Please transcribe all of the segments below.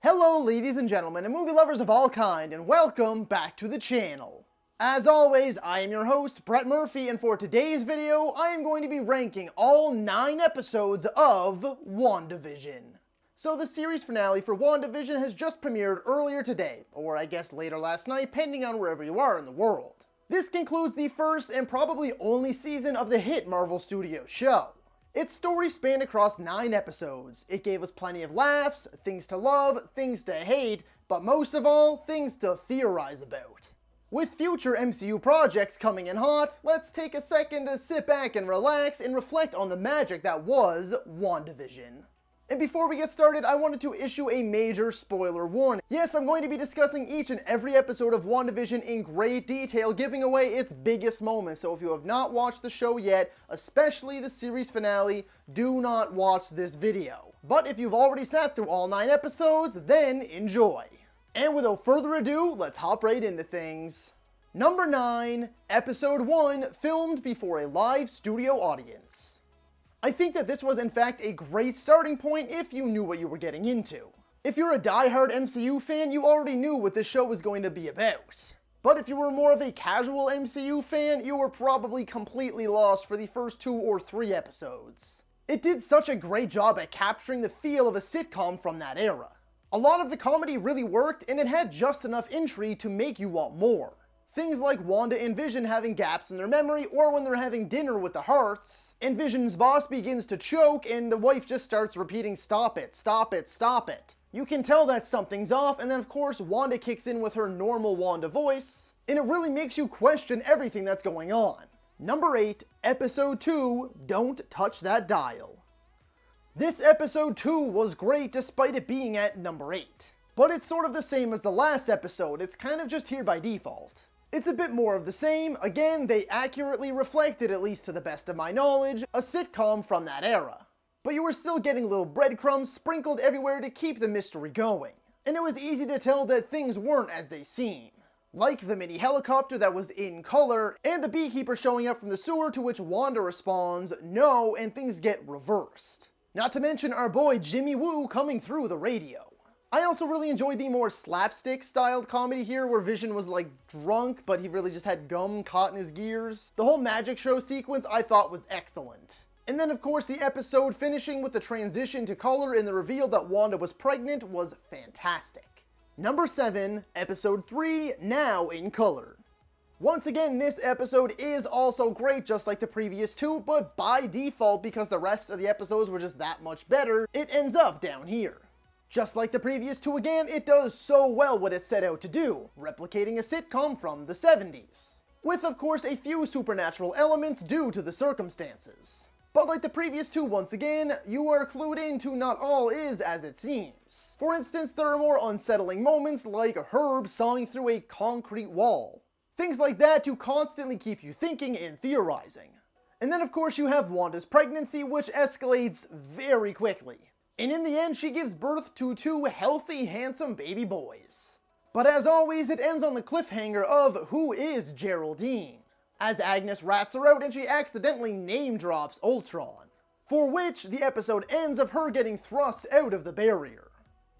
Hello ladies and gentlemen and movie lovers of all kind, and welcome back to the channel. As always, I am your host, Brett Murphy, and for today's video, I am going to be ranking all 9 episodes of WandaVision. So the series finale for WandaVision has just premiered earlier today, or I guess later last night, depending on wherever you are in the world. This concludes the first and probably only season of the hit Marvel Studios show. Its story spanned across 9 episodes. It gave us plenty of laughs, things to love, things to hate, but most of all, things to theorize about. With future MCU projects coming in hot, let's take a second to sit back and relax and reflect on the magic that was WandaVision. And before we get started, I wanted to issue a major spoiler warning. Yes, I'm going to be discussing each and every episode of WandaVision in great detail, giving away its biggest moments. So if you have not watched the show yet, especially the series finale, do not watch this video. But if you've already sat through all 9 episodes, then enjoy. And without further ado, let's hop right into things. Number 9, Episode 1, filmed before a live studio audience. I think that this was in fact a great starting point if you knew what you were getting into. If you're a die-hard MCU fan, you already knew what this show was going to be about. But if you were more of a casual MCU fan, you were probably completely lost for the first 2 or 3 episodes. It did such a great job at capturing the feel of a sitcom from that era. A lot of the comedy really worked, and it had just enough intrigue to make you want more. Things like Wanda and Vision having gaps in their memory, or when they're having dinner with the Hearts, and Vision's boss begins to choke and the wife just starts repeating, "Stop it, stop it, stop it." You can tell that something's off, and then of course Wanda kicks in with her normal Wanda voice, and it really makes you question everything that's going on. Number 8, Episode 2, Don't Touch That Dial. This Episode 2 was great despite it being at number 8. But it's sort of the same as the last episode, it's kind of just here by default. It's a bit more of the same. Again, they accurately reflected, at least to the best of my knowledge, a sitcom from that era. But you were still getting little breadcrumbs sprinkled everywhere to keep the mystery going. And it was easy to tell that things weren't as they seem. Like the mini helicopter that was in color, and the beekeeper showing up from the sewer, to which Wanda responds, "No," and things get reversed. Not to mention our boy Jimmy Woo coming through the radio. I also really enjoyed the more slapstick-styled comedy here, where Vision was like drunk, but he really just had gum caught in his gears. The whole magic show sequence I thought was excellent. And then of course the episode finishing with the transition to color and the reveal that Wanda was pregnant was fantastic. Number 7, Episode 3, Now in Color. Once again, this episode is also great just like the previous 2, but by default, because the rest of the episodes were just that much better, it ends up down here. Just like the previous 2 again, it does so well what it set out to do, replicating a sitcom from the 70s. With of course a few supernatural elements due to the circumstances. But like the previous 2 once again, you are clued into not all is as it seems. For instance, there are more unsettling moments like Herb sawing through a concrete wall. Things like that to constantly keep you thinking and theorizing. And then of course you have Wanda's pregnancy, which escalates very quickly. And in the end, she gives birth to 2 healthy, handsome baby boys. But as always, it ends on the cliffhanger of who is Geraldine, as Agnes rats her out and she accidentally name drops Ultron, for which the episode ends of her getting thrust out of the barrier.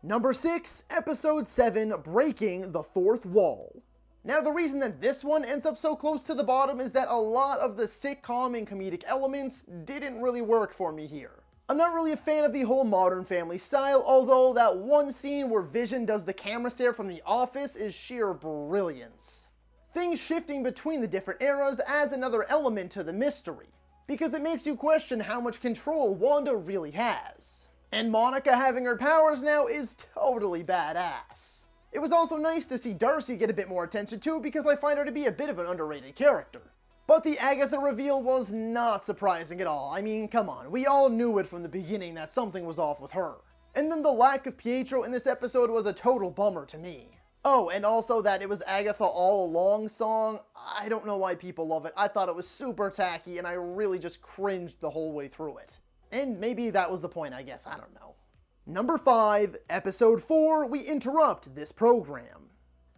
Number 6, Episode 7, Breaking the Fourth Wall. Now the reason that this one ends up so close to the bottom is that a lot of the sitcom and comedic elements didn't really work for me here. I'm not really a fan of the whole Modern Family style, although that one scene where Vision does the camera stare from The Office is sheer brilliance. Things shifting between the different eras adds another element to the mystery, because it makes you question how much control Wanda really has. And Monica having her powers now is totally badass. It was also nice to see Darcy get a bit more attention too, because I find her to be a bit of an underrated character. But the Agatha reveal was not surprising at all. I mean, come on, we all knew it from the beginning that something was off with her. And then the lack of Pietro in this episode was a total bummer to me. Oh, and also that it was Agatha all along song, I don't know why people love it. I thought it was super tacky and I really just cringed the whole way through it. And maybe that was the point, I guess, I don't know. Number 5, Episode 4, We Interrupt This Program.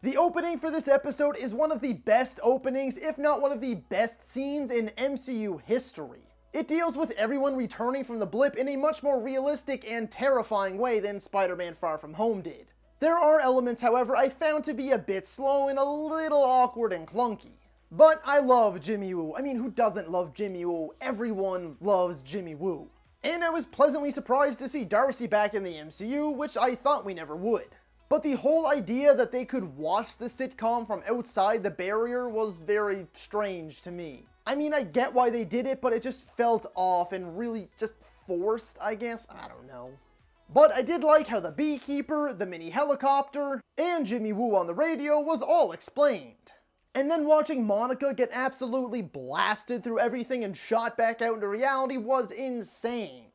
The opening for this episode is one of the best openings, if not one of the best scenes in MCU history. It deals with everyone returning from the blip in a much more realistic and terrifying way than Spider-Man Far From Home did. There are elements, however, I found to be a bit slow and a little awkward and clunky. But I love Jimmy Woo. I mean, who doesn't love Jimmy Woo? Everyone loves Jimmy Woo. And I was pleasantly surprised to see Darcy back in the MCU, which I thought we never would. But the whole idea that they could watch the sitcom from outside the barrier was very strange to me. I mean, I get why they did it, but it just felt off and really just forced, I guess. I don't know. But I did like how the beekeeper, the mini helicopter, and Jimmy Woo on the radio was all explained. And then watching Monica get absolutely blasted through everything and shot back out into reality was insane.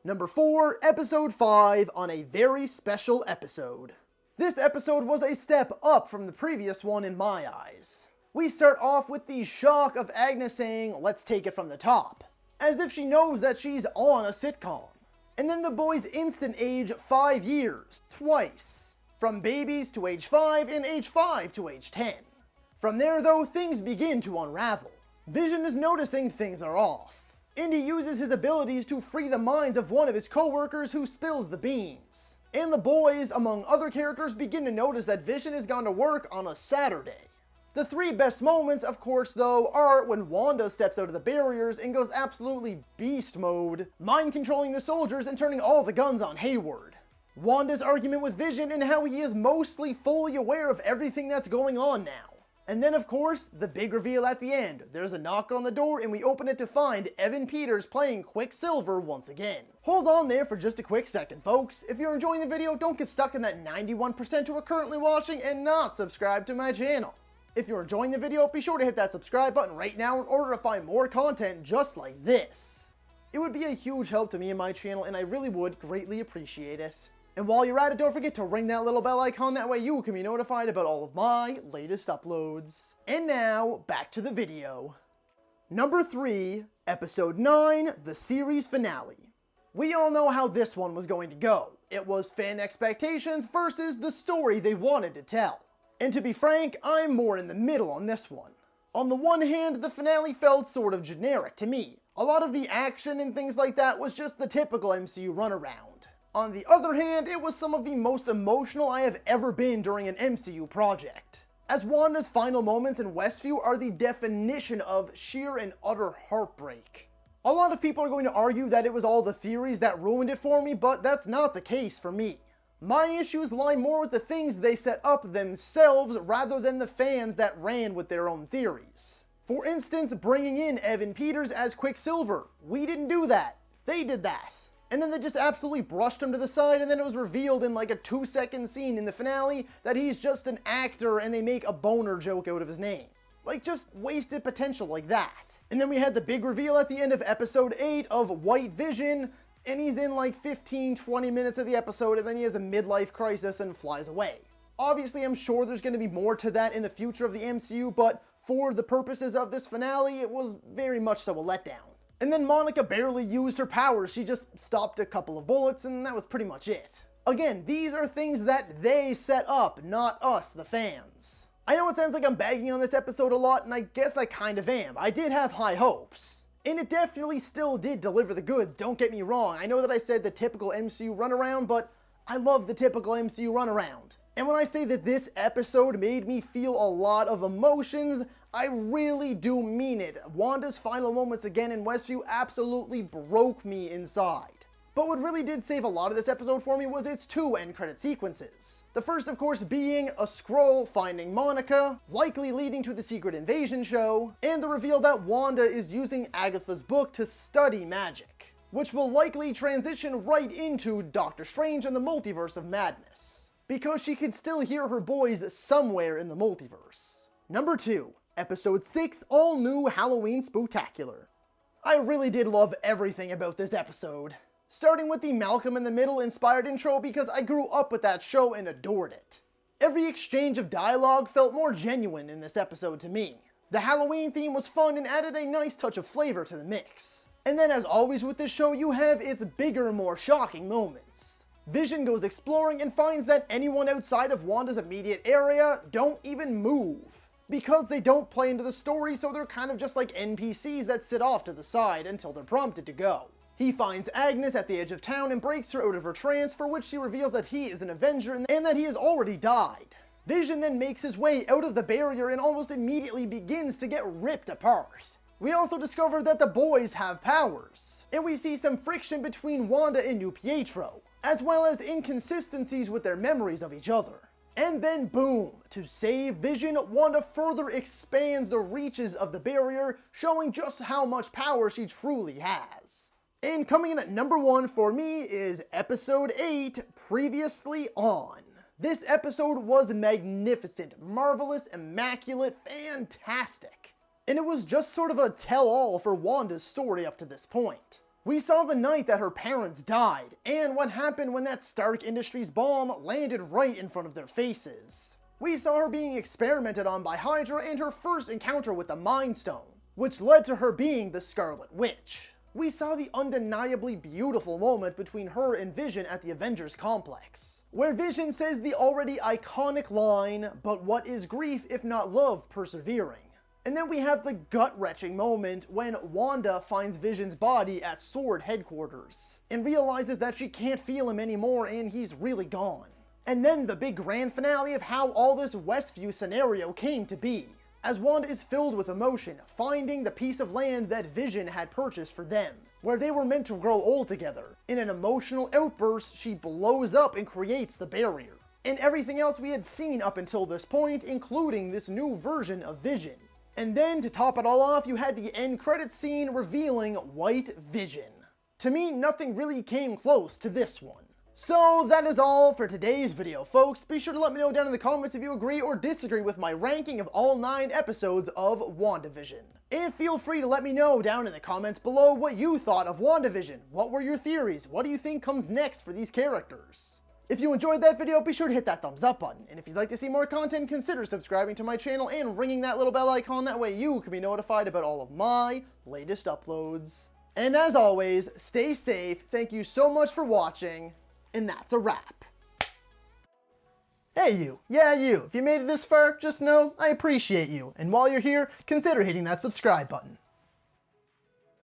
Number 4, episode 5, on a very special episode. This episode was a step up from the previous one in my eyes. We start off with the shock of Agnes saying, "Let's take it from the top," as if she knows that she's on a sitcom. And then the boys instant age 5 years, twice. From babies to age 5 and age 5 to age 10. From there though, things begin to unravel. Vision is noticing things are off, and he uses his abilities to free the minds of one of his co-workers who spills the beans. And the boys, among other characters, begin to notice that Vision has gone to work on a Saturday. The 3 best moments, of course, though, are when Wanda steps out of the barriers and goes absolutely beast mode, mind-controlling the soldiers and turning all the guns on Hayward. Wanda's argument with Vision and how he is mostly fully aware of everything that's going on now. And then, of course, the big reveal at the end. There's a knock on the door and we open it to find Evan Peters playing Quicksilver once again. Hold on there for just a quick second, folks. If you're enjoying the video, don't get stuck in that 91% who are currently watching and not subscribe to my channel. If you're enjoying the video, be sure to hit that subscribe button right now in order to find more content just like this. It would be a huge help to me and my channel, and I really would greatly appreciate it. And while you're at it, don't forget to ring that little bell icon, that way you can be notified about all of my latest uploads. And now, back to the video. Number 3, Episode 9, the series finale. We all know how this one was going to go. It was fan expectations versus the story they wanted to tell. And to be frank, I'm more in the middle on this one. On the one hand, the finale felt sort of generic to me. A lot of the action and things like that was just the typical MCU runaround. On the other hand, it was some of the most emotional I have ever been during an MCU project, as Wanda's final moments in Westview are the definition of sheer and utter heartbreak. A lot of people are going to argue that it was all the theories that ruined it for me, but that's not the case for me. My issues lie more with the things they set up themselves rather than the fans that ran with their own theories. For instance, bringing in Evan Peters as Quicksilver. We didn't do that. They did that. And then they just absolutely brushed him to the side, and then it was revealed in like a 2-second scene in the finale that he's just an actor and they make a boner joke out of his name. Like, just wasted potential like that. And then we had the big reveal at the end of episode 8 of White Vision, and he's in like 15-20 minutes of the episode, and then he has a midlife crisis and flies away. Obviously, I'm sure there's going to be more to that in the future of the MCU, but for the purposes of this finale, it was very much so a letdown. And then Monica barely used her powers, she just stopped a couple of bullets and that was pretty much it. Again, these are things that they set up, not us, the fans. I know it sounds like I'm bagging on this episode a lot, and I guess I kind of am. I did have high hopes. And it definitely still did deliver the goods, don't get me wrong. I know that I said the typical MCU runaround, but I love the typical MCU runaround. And when I say that this episode made me feel a lot of emotions, I really do mean it. Wanda's final moments again in Westview absolutely broke me inside. But what really did save a lot of this episode for me was its 2 end credit sequences. The first, of course, being a Skrull finding Monica, likely leading to the Secret Invasion show, and the reveal that Wanda is using Agatha's book to study magic, which will likely transition right into Doctor Strange and the Multiverse of Madness, because she can still hear her boys somewhere in the multiverse. Number 2. Episode 6, All New Halloween Spooktacular. I really did love everything about this episode. Starting with the Malcolm in the Middle inspired intro because I grew up with that show and adored it. Every exchange of dialogue felt more genuine in this episode to me. The Halloween theme was fun and added a nice touch of flavor to the mix. And then as always with this show, you have its bigger, more shocking moments. Vision goes exploring and finds that anyone outside of Wanda's immediate area don't even move, because they don't play into the story, so they're kind of just like NPCs that sit off to the side until they're prompted to go. He finds Agnes at the edge of town and breaks her out of her trance, for which she reveals that he is an Avenger and that he has already died. Vision then makes his way out of the barrier and almost immediately begins to get ripped apart. We also discover that the boys have powers, and we see some friction between Wanda and New Pietro, as well as inconsistencies with their memories of each other. And then boom, to save Vision, Wanda further expands the reaches of the barrier, showing just how much power she truly has. And coming in at number 1 for me is episode 8, Previously On. This episode was magnificent, marvelous, immaculate, fantastic. And it was just sort of a tell-all for Wanda's story up to this point. We saw the night that her parents died, and what happened when that Stark Industries bomb landed right in front of their faces. We saw her being experimented on by Hydra and her first encounter with the Mind Stone, which led to her being the Scarlet Witch. We saw the undeniably beautiful moment between her and Vision at the Avengers complex, where Vision says the already iconic line, "But what is grief if not love persevering?" And then we have the gut-wrenching moment when Wanda finds Vision's body at Sword headquarters, and realizes that she can't feel him anymore and he's really gone. And then the big grand finale of how all this Westview scenario came to be, as Wanda is filled with emotion, finding the piece of land that Vision had purchased for them, where they were meant to grow old together. In an emotional outburst, she blows up and creates the barrier, and everything else we had seen up until this point, including this new version of Vision. And then, to top it all off, you had the end credits scene revealing White Vision. To me, nothing really came close to this one. So that is all for today's video, folks. Be sure to let me know down in the comments if you agree or disagree with my ranking of all 9 episodes of WandaVision. And feel free to let me know down in the comments below what you thought of WandaVision. What were your theories? What do you think comes next for these characters? If you enjoyed that video, be sure to hit that thumbs up button. And if you'd like to see more content, consider subscribing to my channel and ringing that little bell icon. That way you can be notified about all of my latest uploads. And as always, stay safe. Thank you so much for watching. And that's a wrap. Hey you, yeah you, if you made it this far, just know I appreciate you. And while you're here, consider hitting that subscribe button.